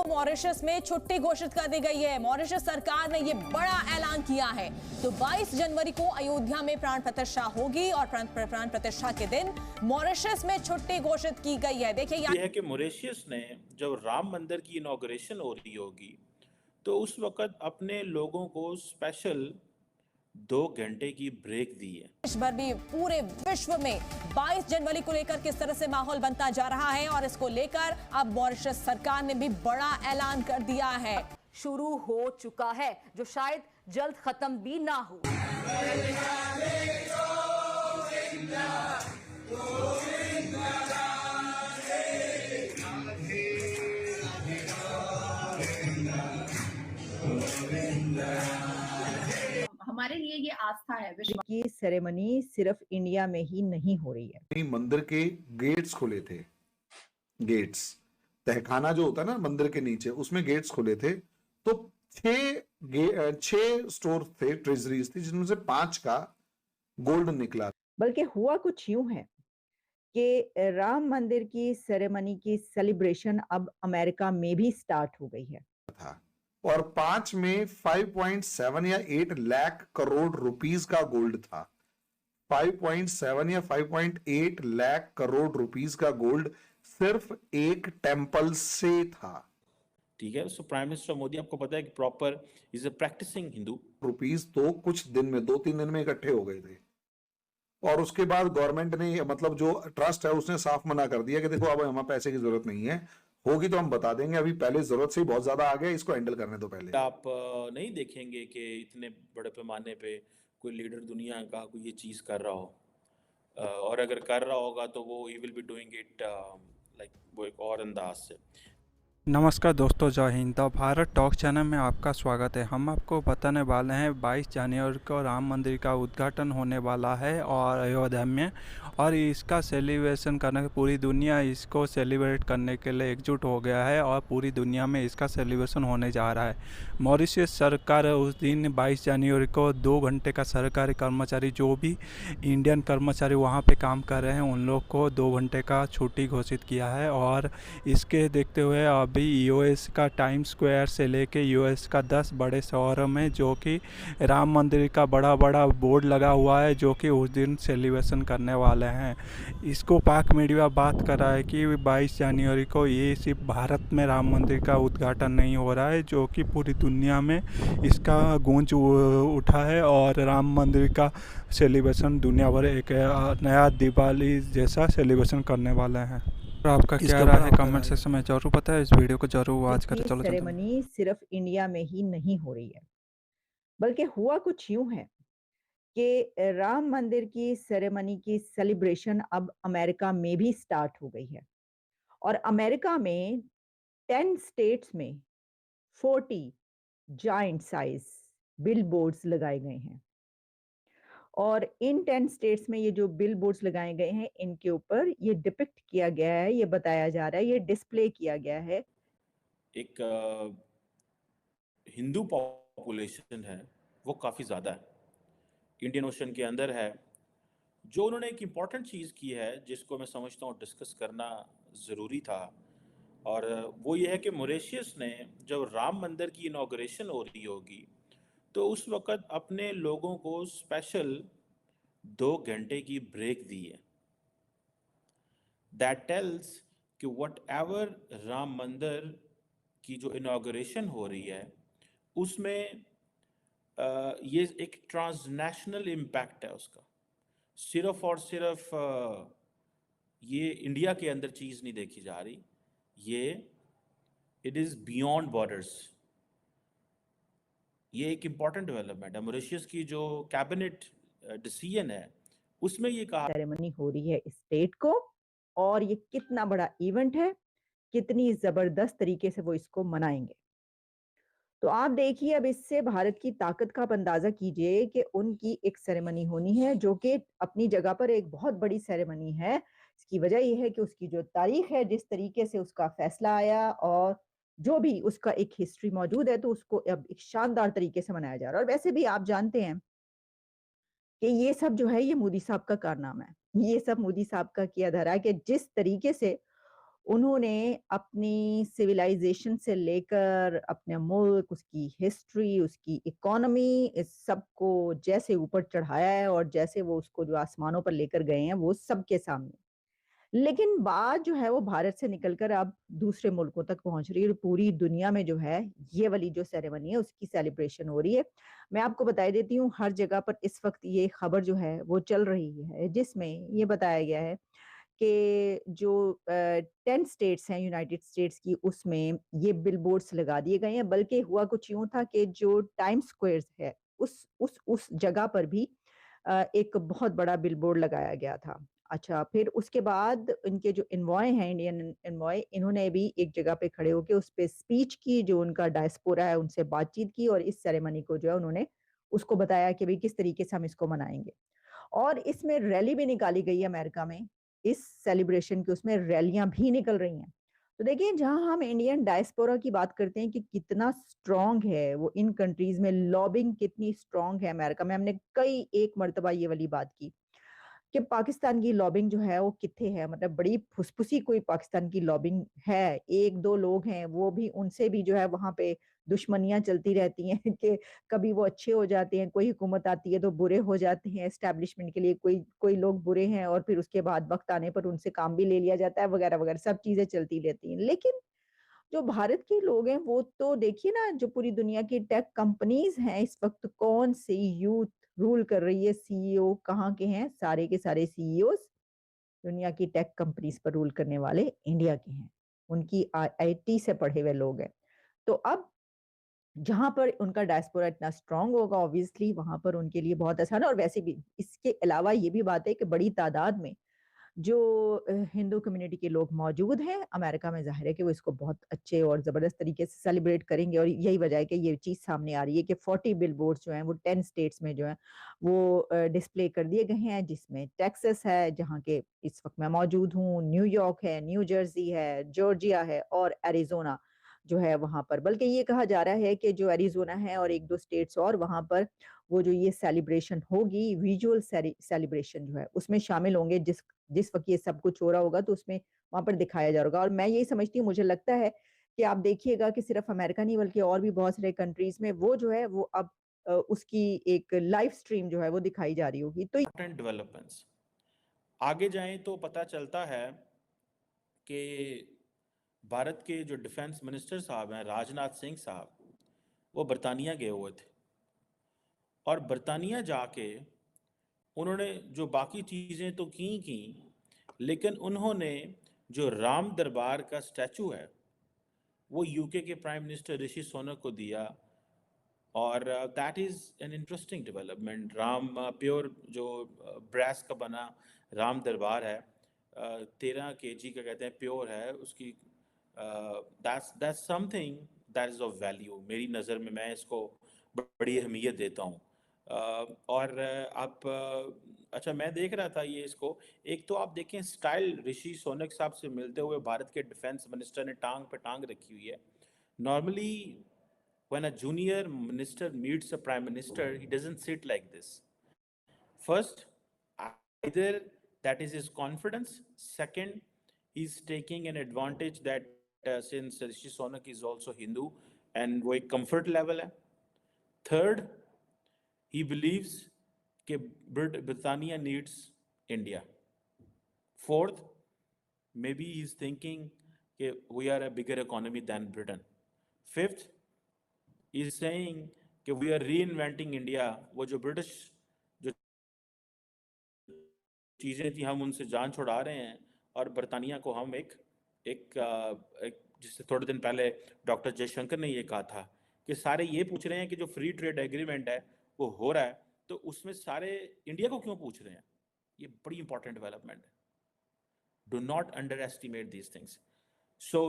Mauritius में छुट्टी घोषित कर दी गई है। मॉरिशस सरकार ने ये बड़ा ऐलान किया है। तो 22 जनवरी को अयोध्या में प्राण प्रतिष्ठा होगी और प्राण प्रतिष्ठा के दिन मॉरिशस में छुट्टी घोषित की गई है। देखिए यह है कि मॉरिशस ने जब राम मंदिर की इनॉग्रेशन हो रही होगी तो उस वक्त अपने लोगों को स्पेशल 2 घंटे की ब्रेक दी है। देश भर भी पूरे विश्व में 22 जनवरी को लेकर किस तरह से माहौल बनता जा रहा है और इसको लेकर अब मॉरिशस सरकार ने भी बड़ा ऐलान कर दिया है। शुरू हो चुका है जो शायद जल्द खत्म भी ना हो। हमारे लिए ये आस्था है। की सेरेमनी सिर्फ इंडिया में ही नहीं हो रही है। मंदिर के गेट्स खुले थे, गेट्स तहखाना जो होता है ना मंदिर के नीचे, उसमें गेट्स खुले थे। तो 6 स्टोर थे, ट्रेजरीज थी, जिनमें से 5 का गोल्ड निकला। बल्कि हुआ कुछ यूं है कि राम मंदिर की सेरेमनी की सेलिब्रेशन अब अमेरिका में भी स्टार्ट हो गई है और 5 में 5.7 या 8 लाख करोड़ रुपीस का गोल्ड था। 5.7 या 5.8 लाख करोड़ रुपीस का गोल्ड सिर्फ एक टेंपल से था। ठीक है, सो प्राइम मिनिस्टर मोदी, आपको पता है कि proper is a practising Hindu. Rupees तो कुछ दिन में 2-3 दिन में इकट्ठे हो गए थे और उसके बाद गवर्नमेंट ने, मतलब जो ट्रस्ट है, उसने साफ मना कर दिया कि देखो अब हमें पैसे की जरूरत नहीं है, होगी तो हम बता देंगे, अभी पहले जरूरत से ही बहुत ज्यादा आ गया, इसको हैंडल करने दो पहले। आप नहीं देखेंगे कि इतने बड़े पैमाने पे कोई लीडर दुनिया का कोई ये चीज़ कर रहा हो, और अगर कर रहा होगा तो वो he will be doing it like वो एक और अंदाज से। नमस्कार दोस्तों, जय Hind. The Bharat talk channel में आपका स्वागत है। हम आपको बताने वाले हैं 22 जनवरी को राम मंदिर का उद्घाटन होने वाला है और अयोध्या में, और इसका सेलिब्रेशन करने पूरी दुनिया इसको सेलिब्रेट करने के लिए एकजुट हो गया है और पूरी दुनिया में इसका सेलिब्रेशन होने जा रहा है। मॉरिशस सरकार उस दिन 22 जनवरी को 2 घंटे का सरकारी कर्मचारी, जो भी इंडियन कर्मचारी वहाँ पे काम कर रहे हैं, उन लोग को 2 घंटे का छुट्टी घोषित किया है। और इसके देखते हुए अभी यूएस का टाइम स्क्वायर से लेके यूएस का 10 बड़े शहरों में जो कि राम मंदिर का बड़ा बड़ा बोर्ड लगा हुआ है, जो कि उस दिन सेलिब्रेशन करने वाले हैं। इसको पाक मीडिया बात कर रहा है कि 22 जनवरी को ये सिर्फ भारत में राम मंदिर का उद्घाटन नहीं हो रहा है, जो कि पूरी दुनिया में इसका गूंज उठा है और राम मंदिर का सेलिब्रेशन दुनिया भर एक नया दिवाली जैसा सेलिब्रेशन करने वाले हैं। आपका क्या राय है कमेंट सेक्शन में जरूर बताएं। इस वीडियो को जरूर वॉच करें। चलो सेरेमनी सिर्फ इंडिया में ही नहीं हो रही है, बल्कि हुआ कुछ यूं है कि राम मंदिर की सेरेमनी की सेलिब्रेशन अब अमेरिका में भी स्टार्ट हो गई है और अमेरिका में 10 स्टेट्स में 40 जायंट साइज बिल बोर्ड्स लगाए गए हैं और इन 10 स्टेट्स में ये जो बिल बोर्ड्स लगाए गए हैं, इनके ऊपर ये डिपिक्ट किया गया है, ये बताया जा रहा है, ये डिस्प्ले किया गया है। एक हिंदू पॉपुलेशन है वो काफ़ी ज़्यादा है, इंडियन ओशन के अंदर है। जो उन्होंने एक इम्पॉर्टेंट चीज़ की है जिसको मैं समझता हूँ डिस्कस करना ज़रूरी था, और वो ये है कि मॉरिशस ने जब राम मंदिर की इनॉग्रेशन हो रही होगी तो उस वक्त अपने लोगों को स्पेशल 2 घंटे की ब्रेक दी है। दैट टेल्स कि वट एवर राम मंदिर की जो इनॉग्रेशन हो रही है उसमें ये एक ट्रांसनेशनल इम्पैक्ट है उसका। सिर्फ और सिर्फ ये इंडिया के अंदर चीज़ नहीं देखी जा रही, ये इट इज़ बियॉन्ड बॉर्डर्स। ये एक इम्पॉर्टेंट डेवलपमेंट है। मॉरिशस की जो कैबिनेट डिसीजन है उसमें ये कहा सेरेमनी हो रही है इस स्टेट को, और ये कितना बड़ा इवेंट है, कितनी जबरदस्त तरीके से वो इसको मनाएंगे। तो आप देखिए, अब इससे भारत की ताकत का आप अंदाजा कीजिए कि उनकी एक सेरेमनी होनी है जो कि अपनी जगह पर एक बहुत बड़ी सेरेमनी है। इसकी वजह यह है कि उसकी जो तारीख है, जिस तरीके से उसका फैसला आया और जो भी उसका एक हिस्ट्री मौजूद है, तो उसको अब एक शानदार तरीके से मनाया जा रहा है। और वैसे भी आप जानते हैं कि ये सब जो है, ये मोदी साहब का कारनामा है। ये सब मोदी साहब का किया धरा है कि जिस तरीके से उन्होंने अपनी सिविलाइजेशन से लेकर अपने मुल्क, उसकी हिस्ट्री, उसकी इकोनॉमी, इस सब को जैसे ऊपर चढ़ाया है और जैसे वो उसको जो आसमानों पर लेकर गए हैं, वो सबके सामने। लेकिन बात जो है वो भारत से निकलकर अब दूसरे मुल्कों तक पहुंच रही है और पूरी दुनिया में जो है ये वाली जो सेरेमनी है उसकी सेलिब्रेशन हो रही है। मैं आपको बता देती हूँ, हर जगह पर इस वक्त ये खबर जो है वो चल रही है, जिसमें ये बताया गया है कि जो 10 स्टेट्स हैं यूनाइटेड स्टेट्स की, उसमें ये बिलबोर्ड्स लगा दिए गए हैं। बल्कि हुआ कुछ यूं था कि जो टाइम स्क्वायर है उस जगह पर भी एक बहुत बड़ा बिलबोर्ड लगाया गया था। अच्छा, फिर उसके बाद इनके जो एनवॉय हैं, इंडियन एनवॉय, इन्होंने भी एक जगह पे खड़े होके उस पे स्पीच की, जो उनका डायस्पोरा है उनसे बातचीत की और इस सेरेमनी को जो है उन्होंने उसको बताया कि भाई किस तरीके से हम इसको मनाएंगे। और इसमें रैली भी निकाली गई है अमेरिका में, इस सेलिब्रेशन की उसमें रैलियां भी निकल रही हैं। तो देखिए, जहां हम इंडियन डायस्पोरा की बात करते हैं कि कितना स्ट्रांग है वो इन कंट्रीज में, लॉबिंग कितनी स्ट्रांग है अमेरिका में, हमने कई एक मर्तबा ये वाली बात की कि पाकिस्तान की लॉबिंग जो है वो कित्थे है, मतलब बड़ी फुसफुसी कोई पाकिस्तान की लॉबिंग है। एक दो लोग हैं, वो भी, उनसे भी जो है वहां पे दुश्मनियां चलती रहती हैं कि कभी वो अच्छे हो जाते हैं, कोई हुकूमत आती है तो बुरे हो जाते हैं एस्टेब्लिशमेंट के लिए, कोई कोई लोग बुरे हैं और फिर उसके बाद वक्त आने पर उनसे काम भी ले लिया जाता है, वगैरह वगैरह सब चीजें चलती रहती हैं। लेकिन जो भारत के लोग हैं वो तो देखिए ना, जो पूरी दुनिया की टेक कंपनीज हैं इस वक्त, कौन सी यूथ रूल कर रही है, सीईओ कहाँ के हैं, सारे के सारे सीईओ दुनिया की टेक कंपनीज पर रूल करने वाले इंडिया के हैं, उनकी आईटी से पढ़े हुए लोग हैं। तो अब जहां पर उनका डायस्पोरा इतना स्ट्रांग होगा, ऑब्वियसली वहां पर उनके लिए बहुत आसान है। और वैसे भी इसके अलावा ये भी बात है कि बड़ी तादाद में जो हिंदू कम्युनिटी के लोग मौजूद हैं अमेरिका में, जाहिर है कि वो इसको बहुत अच्छे और ज़बरदस्त तरीके से सेलिब्रेट करेंगे। और यही वजह है कि ये चीज़ सामने आ रही है कि 40 बिलबोर्ड्स जो हैं वो 10 स्टेट्स में जो है वो डिस्प्ले कर दिए गए हैं, जिसमें टेक्सास है जहाँ के इस वक्त मैं मौजूद हूँ, न्यूयॉर्क है, न्यू जर्सी है, जॉर्जिया है और एरिजोना जो है वहां पर। बल्कि ये कहा जा रहा है कि जो एरिजोना है और एक दो स्टेट्स और, वहां पर वो जो ये सेलिब्रेशन होगी, विजुअल सेलिब्रेशन जो है उसमें शामिल होंगे। जिस वक्त ये सब कुछ हो रहा होगा तो उसमें वहां पर दिखाया जा होगा। और मैं यही समझती हूँ, मुझे लगता है कि आप देखिएगा कि सिर्फ अमेरिका नहीं बल्कि और भी बहुत सारे कंट्रीज में वो जो है वो अब उसकी एक लाइव स्ट्रीम जो है वो दिखाई जा रही होगी। तो डेवलपमेंट्स आगे जाएं तो पता चलता है कि भारत के जो डिफेंस मिनिस्टर साहब हैं, राजनाथ सिंह साहब, वो बरतानिया गए हुए थे और बरतानिया जाके उन्होंने जो बाकी चीज़ें तो की, लेकिन उन्होंने जो राम दरबार का स्टैचू है वो यूके के प्राइम मिनिस्टर ऋषि सुनक को दिया। और that is an interesting development. Ram pure जो ब्रैस का बना राम दरबार है, 13 kg का कहते हैं, प्योर है उसकी। That's something that is of value मेरी नज़र में, मैं इसको बड़ी अहमियत देता हूँ। और आप अच्छा, मैं देख रहा था ये इसको, एक तो आप देखें स्टाइल, ऋषि सोनक साहब से मिलते हुए भारत के डिफेंस मिनिस्टर ने टांग पे टांग रखी हुई है। Normally when a junior minister meets a prime minister, he doesn't sit like this. First, either that is his confidence. Second, he's taking an advantage that since Rishi Sunak is also Hindu and वो एक comfort level है. Third, he believes कि Britannia needs India. Fourth, maybe he's thinking कि we are a bigger economy than Britain. Fifth, is saying कि we are reinventing India। वो जो British जो चीज़ें थी हम उनसे जान छुड़ा रहे हैं और बरतानिया को हम एक जिससे थोड़े दिन पहले डॉक्टर जयशंकर ने ये कहा था कि सारे ये पूछ रहे हैं कि जो फ्री ट्रेड एग्रीमेंट है वो हो रहा है तो उसमें सारे इंडिया को क्यों पूछ रहे हैं। ये बड़ी इंपॉर्टेंट डेवलपमेंट है। Do not underestimate these things. So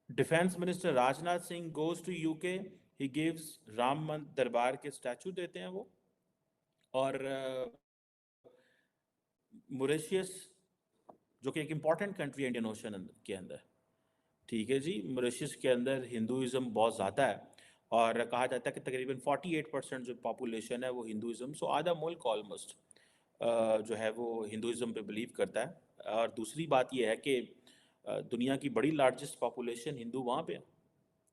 defence minister Rajnath Singh goes to UK, he gives Ram Darbar के स्टैचू देते हैं वो। और मॉरिशस जो कि एक इम्पॉर्टेंट कंट्री है इंडियन ओशन के अंदर, ठीक है जी, मॉरिशस के अंदर हिंदुइज्म बहुत ज़्यादा है और कहा जाता है कि तकरीबन 48% जो पॉपुलेशन है वो हिंदुइज्म, सो आधा मुल्क ऑलमोस्ट जो है वो हिंदुइज्म पे बिलीव करता है। और दूसरी बात यह है कि दुनिया की बड़ी लार्जेस्ट पॉपुलेशन हिंदू वहाँ पे है।